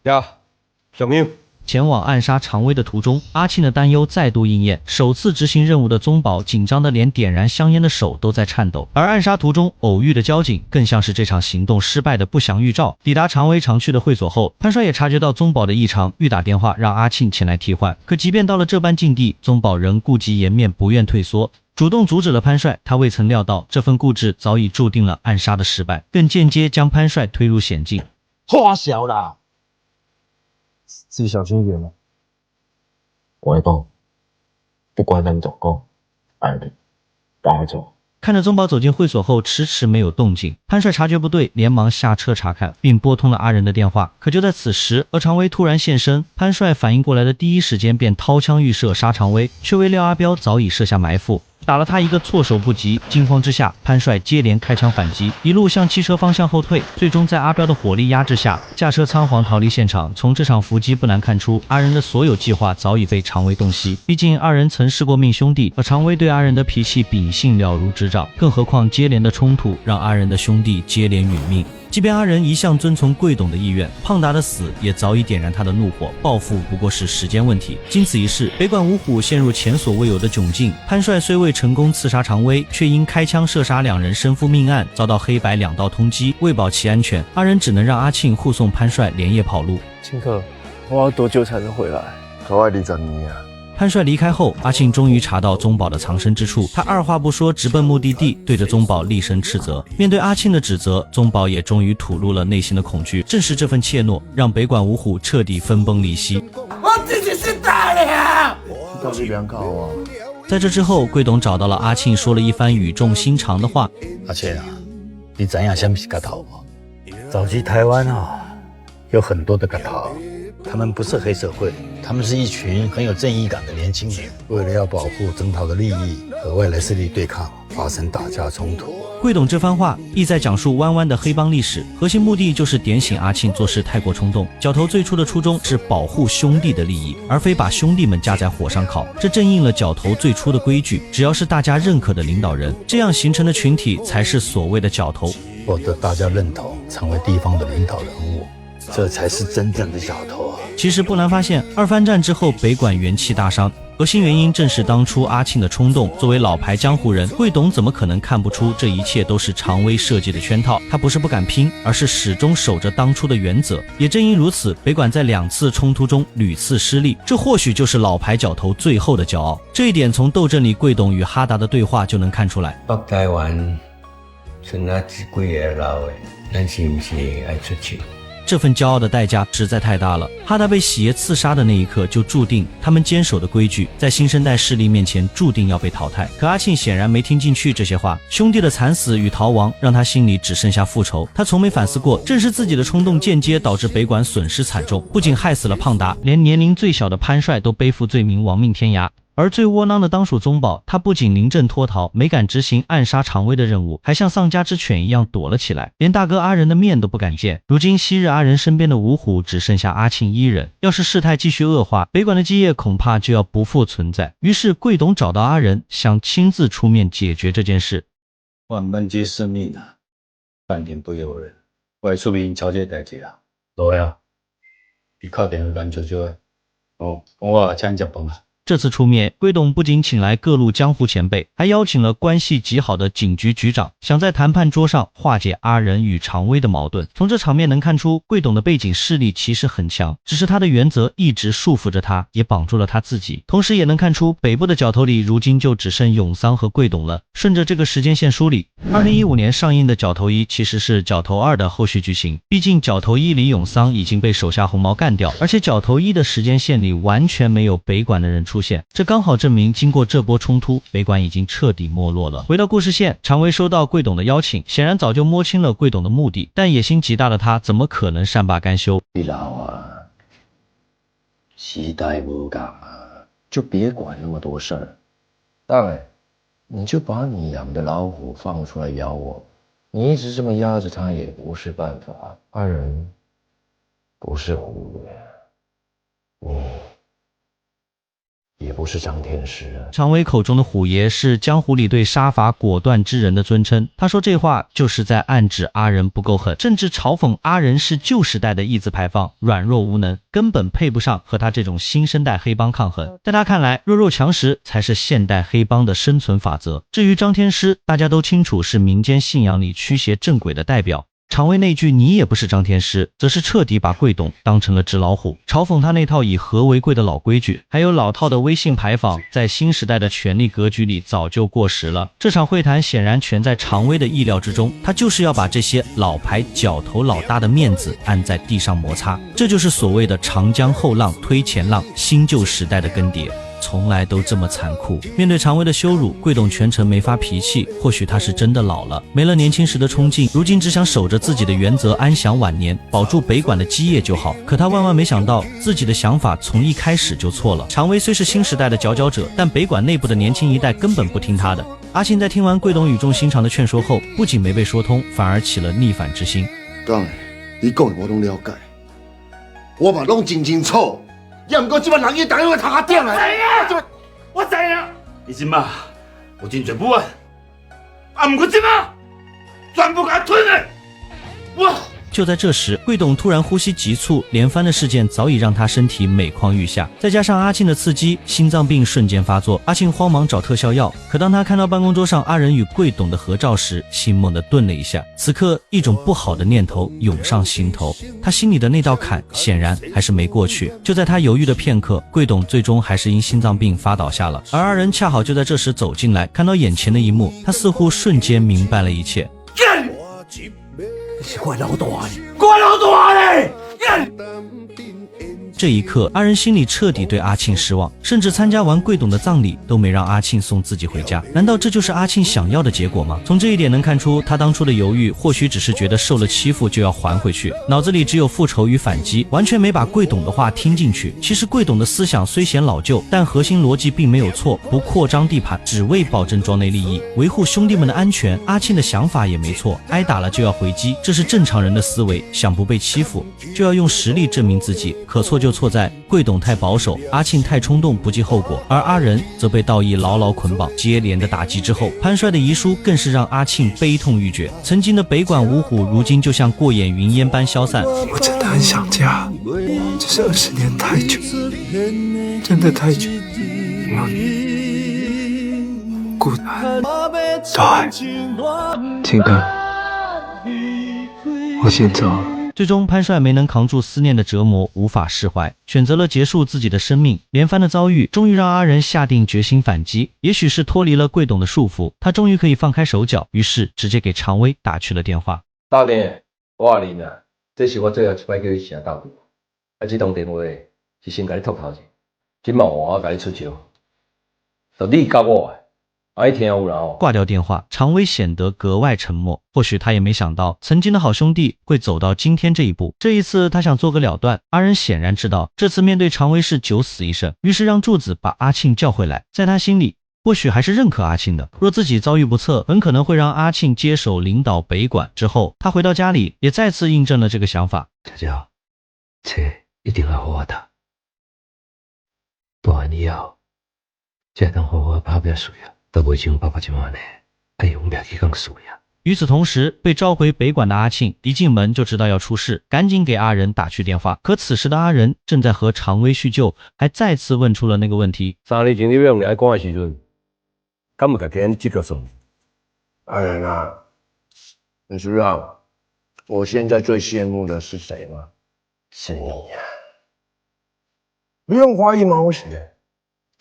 呀，小明。前往暗杀常威的途中，阿庆的担忧再度应验。首次执行任务的宗保紧张的连点燃香烟的手都在颤抖，而暗杀途中偶遇的交警更像是这场行动失败的不祥预兆。抵达常威常去的会所后，潘帅也察觉到宗保的异常，欲打电话让阿庆前来替换。可即便到了这般境地，宗保仍顾及颜面，不愿退缩，主动阻止了潘帅。他未曾料到这份固执早已注定了暗杀的失败，更间接将潘帅推入险境。花小啦！自己小心一点了。我会讲，不管咱怎么讲，爱你，赶快走。看着宗保走进会所后迟迟没有动静，潘帅察觉不对，连忙下车查看，并拨通了阿仁的电话。可就在此时，常威突然现身，潘帅反应过来的第一时间便掏枪预射杀常威，却未料阿彪早已设下埋伏，打了他一个措手不及。惊慌之下，潘帅接连开枪反击，一路向汽车方向后退，最终在阿彪的火力压制下驾车仓皇逃离现场。从这场伏击不难看出，阿仁的所有计划早已被常威洞悉，毕竟二人曾是过命兄弟，而常威对阿仁的脾气秉性了如指掌，更何况接连的冲突让阿仁的兄弟接连殒命。即便阿仁一向遵从贵董的意愿，胖达的死也早已点燃他的怒火，报复不过是时间问题。经此一事，北管五虎陷入前所未有的窘境。潘帅虽未成功刺杀常威，却因开枪射杀两人身负命案，遭到黑白两道通缉。为保其安全，阿仁只能让阿庆护送潘帅连夜跑路。庆克，我要多久才能回来？可爱20年啊！潘帅离开后，阿庆终于查到宗保的藏身之处，他二话不说直奔目的地，对着宗保厉声斥责。面对阿庆的指责，宗保也终于吐露了内心的恐惧。正是这份怯懦，让北管五虎彻底分崩离析。我自己是大了，到底良好啊！在这之后，贵董找到了阿庆，说了一番语重心长的话。阿庆啊，你知影什么是角头吗？早期台湾有很多的角头，他们不是黑社会，他们是一群很有正义感的年轻人，为了要保护征讨的利益和外来势力对抗，发生打架冲突。贵董这番话意在讲述弯弯的黑帮历史，核心目的就是点醒阿庆做事太过冲动。角头最初的初衷是保护兄弟的利益，而非把兄弟们架在火上烤。这正应了角头最初的规矩，只要是大家认可的领导人，这样形成的群体才是所谓的角头。获得大家认同，成为地方的领导人物，这才是真正的角头啊！其实不难发现，二番战之后，北管元气大伤。核心原因正是当初阿庆的冲动。作为老牌江湖人，贵董怎么可能看不出这一切都是常威设计的圈套？他不是不敢拼，而是始终守着当初的原则。也正因如此，北管在2次冲突中屡次失利，这或许就是老牌角头最后的骄傲。这一点从斗阵里贵董与哈达的对话就能看出来。北台湾剩那几几个老的，咱是不是爱出去？这份骄傲的代价实在太大了。哈达被喜爷刺杀的那一刻，就注定他们坚守的规矩在新生代势力面前注定要被淘汰。可阿庆显然没听进去这些话，兄弟的惨死与逃亡让他心里只剩下复仇。他从没反思过，正是自己的冲动间接导致北管损失惨重，不仅害死了胖达，连年龄最小的潘帅都背负罪名亡命天涯。而最窝囊的当属宗保，他不仅临阵脱逃，没敢执行暗杀常威的任务，还像丧家之犬一样躲了起来，连大哥阿仁的面都不敢见。如今昔日阿仁身边的五虎只剩下阿庆一人，要是事态继续恶化，北管的基业恐怕就要不复存在。于是贵董找到阿仁，想亲自出面解决这件事。万般皆是命啊，半点不由人。我会出面瞧这代志啊。来啊，你打电话干舅舅的。我请你吃饭啊。这次出面，贵董不仅请来各路江湖前辈，还邀请了关系极好的警局局长，想在谈判桌上化解阿仁与常威的矛盾。从这场面能看出，贵董的背景势力其实很强，只是他的原则一直束缚着他，也绑住了他自己。同时也能看出，北部的角头里如今就只剩永桑和贵董了。顺着这个时间线梳理，2015年上映的角头1其实是角头2的后续剧情，毕竟角头1里永桑已经被手下红毛干掉，而且角头1的时间线里完全没有北管的人出现，这刚好证明经过这波冲突，北管已经彻底没落了。回到故事线，常威收到贵董的邀请，显然早就摸清了贵董的目的，但野心极大的他怎么可能善罢甘休？你老啊，时代无共啊，就别管那么多事儿。大伟，你就把你养的老虎放出来咬我，你一直这么压着它也不是办法。阿仁不是虎爷，你也不是张天师啊。常威口中的虎爷是江湖里对杀伐果断之人的尊称，他说这话就是在暗指阿仁不够狠，甚至嘲讽阿仁是旧时代的义字牌坊，软弱无能，根本配不上和他这种新生代黑帮抗衡。在他看来，弱肉强食才是现代黑帮的生存法则。至于张天师，大家都清楚是民间信仰里驱邪正轨的代表。常威那句你也不是张天师，则是彻底把贵董当成了纸老虎，嘲讽他那套以和为贵的老规矩，还有老套的威信牌坊，在新时代的权力格局里早就过时了。这场会谈显然全在常威的意料之中，他就是要把这些老牌角头老大的面子按在地上摩擦，这就是所谓的长江后浪推前浪，新旧时代的更迭。从来都这么残酷。面对常威的羞辱，贵董全程没发脾气，或许他是真的老了，没了年轻时的冲劲，如今只想守着自己的原则，安享晚年，保住北管的基业就好。可他万万没想到，自己的想法从一开始就错了。常威虽是新时代的佼佼者，但北管内部的年轻一代根本不听他的。阿庆在听完贵董语重心长的劝说后，不仅没被说通，反而起了逆反之心。讲的，你讲的我拢了解，我嘛拢真清楚。也毋过即摆人伊逐个头壳顶啊！我知影，你即马有真侪武案，毋过即马全部给他吞了。我。就在这时，贵董突然呼吸急促，连番的事件早已让他身体每况愈下，再加上阿庆的刺激，心脏病瞬间发作。阿庆慌忙找特效药，可当他看到办公桌上阿仁与贵董的合照时，心猛地顿了一下。此刻，一种不好的念头涌上心头，他心里的那道坎显然还是没过去。就在他犹豫的片刻，贵董最终还是因心脏病发倒下了，而阿仁恰好就在这时走进来，看到眼前的一幕，他似乎瞬间明白了一切。是怪老大呢，怪老大呢！这一刻，阿仁心里彻底对阿庆失望，甚至参加完贵董的葬礼都没让阿庆送自己回家。难道这就是阿庆想要的结果吗？从这一点能看出，他当初的犹豫或许只是觉得受了欺负就要还回去，脑子里只有复仇与反击，完全没把贵董的话听进去。其实贵董的思想虽显老旧，但核心逻辑并没有错，不扩张地盘，只为保证庄内利益，维护兄弟们的安全。阿庆的想法也没错，挨打了就要回击，这是正常人的思维，想不被欺负就要用实力证明自己。可错就错在贵董太保守，阿庆太冲动不计后果，而阿仁则被道义牢牢捆绑。接连的打击之后，潘帅的遗书更是让阿庆悲痛欲绝。曾经的北管五虎，如今就像过眼云烟般消散。我真的很想家，只是20年太久，真的太久，没有你孤单。对，金哥，我先走了。最终，潘帅没能扛住思念的折磨，无法释怀，选择了结束自己的生命。连番的遭遇，终于让阿仁下定决心反击。也许是脱离了贵董的束缚，他终于可以放开手脚，于是直接给常威打去了电话。大弟，我话你啊，这是我最后一摆叫你请到的，这通电话是先甲你托头前，今晚我甲你出招，就你甲我的。挂掉电话，常威显得格外沉默。或许他也没想到，曾经的好兄弟会走到今天这一步。这一次，他想做个了断。阿仁显然知道，这次面对常威是九死一生，于是让柱子把阿庆叫回来。在他心里，或许还是认可阿庆的。若自己遭遇不测，很可能会让阿庆接手领导北管。之后，他回到家里，也再次印证了这个想法。姐姐，车一定要好好打，大汉以后，才当好好拍拼水啊。都袂像爸爸这么呢，哎呦，不要去讲输呀。与此同时，被召回北管的阿庆一进门就知道要出事，赶紧给阿仁打去电话。可此时的阿仁正在和常威叙旧，还再次问出了那个问题：3年前你要用来管的时阵，敢有甲给你记个数？阿仁啊，你知道我现在最羡慕的是谁吗？是你呀，不用怀疑毛血，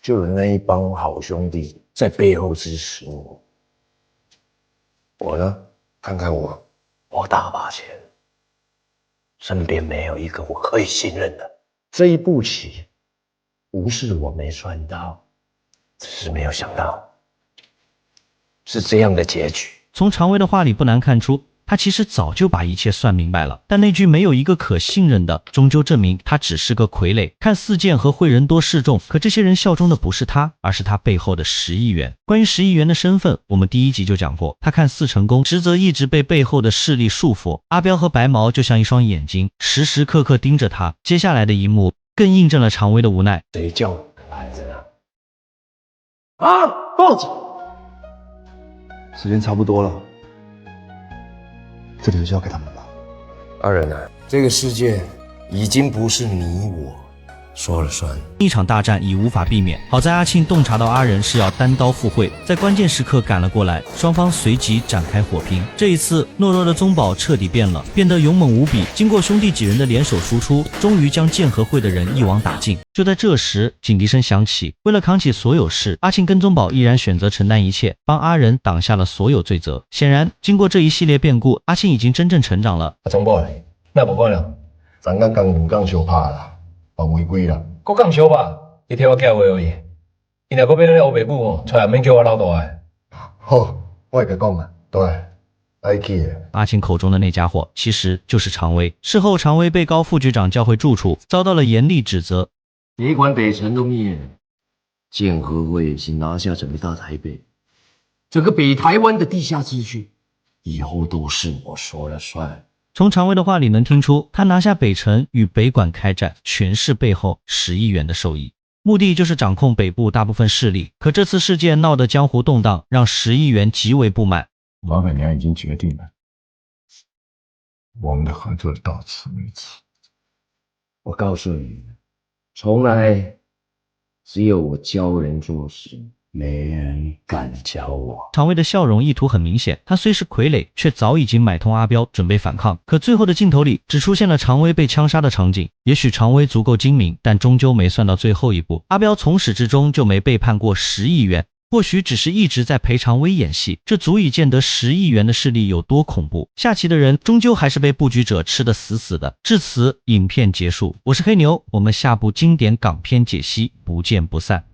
就有那一帮好兄弟在背后支持我。我呢，看看我大把钱，身边没有一个我可以信任的。这一步棋，不是我没算到，只是没有想到是这样的结局。从常威的话里不难看出，他其实早就把一切算明白了，但那句没有一个可信任的，终究证明他只是个傀儡。看四剑和慧仁多示众，可这些人效忠的不是他，而是他背后的10亿元。关于10亿元的身份，我们第1集就讲过，他看似成功，实则一直被背后的势力束缚。阿彪和白毛就像一双眼睛，时时刻刻盯着他。接下来的一幕更印证了常威的无奈。谁叫我来着啊？啊！报警！时间差不多了，这里就交给他们吧。阿仁啊，这个世界已经不是你我说了算。一场大战已无法避免，好在阿庆洞察到阿仁是要单刀赴会，在关键时刻赶了过来，双方随即展开火拼。这一次懦弱的宗保彻底变了，变得勇猛无比，经过兄弟几人的联手输出，终于将剑和会的人一网打尽。就在这时，警笛声响起，为了扛起所有事，阿庆跟宗保毅然选择承担一切，帮阿仁挡下了所有罪责。显然经过这一系列变故，阿庆已经真正成长了。宗保，那无管了，咱刚刚5港相拍啦，犯违规啦。国港相拍，你替我叫话而已。伊若要咱乌白母哦，出来免叫我老大的。好，我会甲讲啊，对，爱去的。阿庆口中的那家伙其实就是常威。事后常威被高副局长叫回住处，遭到了严厉指责。别管北辰东业，剑和会已经拿下整个大台北，整个北台湾的地下秩序，以后都是我说了算。从常威的话里能听出，他拿下北辰与北管开战，全是背后10亿元的受益，目的就是掌控北部大部分势力。可这次事件闹得江湖动荡，让10亿元极为不满。老板娘已经决定了，我们的合作到此为止。我告诉你，从来只有我教人做事，没人敢教我。常威的笑容意图很明显，他虽是傀儡，却早已经买通阿彪，准备反抗。可最后的镜头里只出现了常威被枪杀的场景。也许常威足够精明，但终究没算到最后一步。阿彪从始至终就没背叛过10亿元，或许只是一直在陪常威演戏，这足以见得10亿元的势力有多恐怖。下棋的人终究还是被布局者吃得死死的。至此，影片结束。我是黑牛，我们下部经典港片解析不见不散。